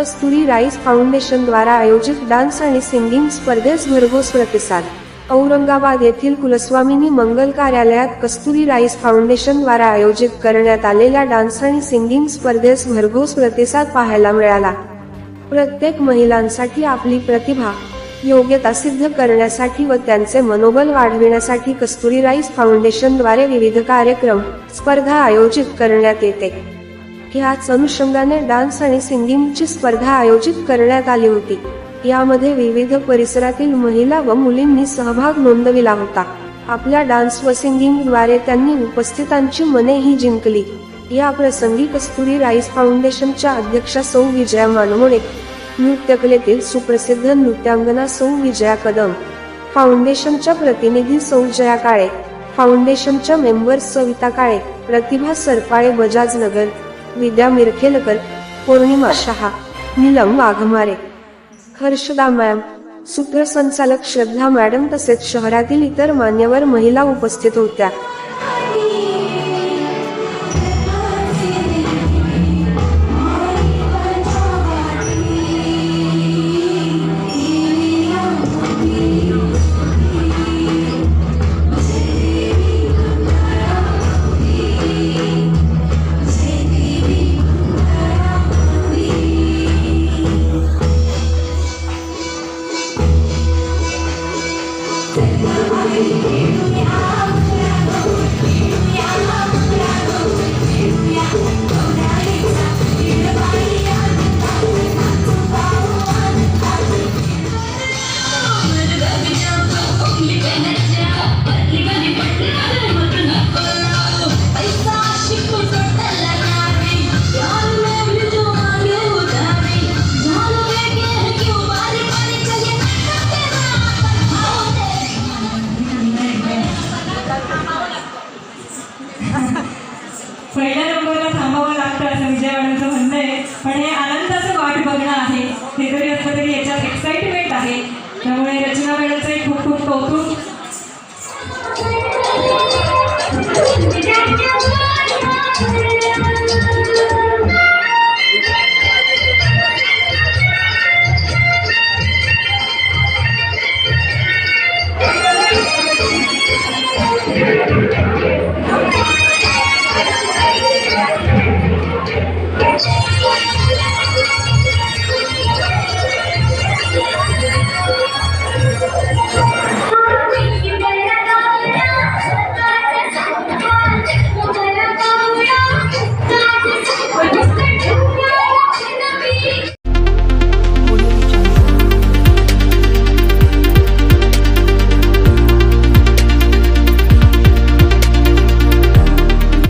कस्तुरी rice foundation द्वारा आयोजित dance आणि सिंगिंग स्पर्धेस भरघोस प्रतिसाद। औरंगाबाद येथील कुलस्वामिनी मंगल कार्यालयात कस्तुरी राईस फाउंडेशन द्वारा आयोजित करण्यात आलेल्या डान्स आणि सिंगिंग स्पर्धेस भरघोस प्रतिसाद पाहायला मिळाला। प्रत्येक महिलांसाठी आपली प्रतिभा, योग्यता सिद्ध करण्यासाठी व त्यांचे मनोबल वाढविण्यासाठी कस्तुरी राईस फाउंडेशन द्वारे विविध कार्यक्रम, स्पर्धा आयोजित करण्यात येते। याच अनुषंगाने डान्स आणि सिंगिंगची स्पर्धा आयोजित करण्यात आली होती। यामध्ये विविध परिसरातील महिला व मुलींनी सहभाग नोंदविला होता। आपल्या डान्स व सिंगिंग द्वारे त्यांनी उपस्थितांची मनेही जिंकली। या प्रसंगी कस्तुरी राईस फाउंडेशनच्या अध्यक्षा सौ विजया मानमोडे, नृत्यकलेतील सुप्रसिद्ध नृत्यांगना सौ विजया कदम, फाउंडेशनच्या प्रतिनिधी सौ जया काळे, फाउंडेशनच्या मेंबर्स सविता काळे, प्रतिभा सरपाळे बजाजनगर, विद्या मिरखेलकर, पौर्णिमा शहा, नीलम वाघमारे, हर्षदा मॅम, सूत्रसंचालक श्रद्धा मॅडम तसेच शहरातील इतर मान्यवर महिला उपस्थित होत्या। पहिल्या नंबरला थांबावं लागतं असं विजयवाड्यांचं म्हणणं आहे, पण हे आनंदाचं वाट बघणं आहे। हे जरी असलं तरी याच्यात एक्साइटमेंट आहे, त्यामुळे रचना मॅडमचं खूप खूप कौतुक।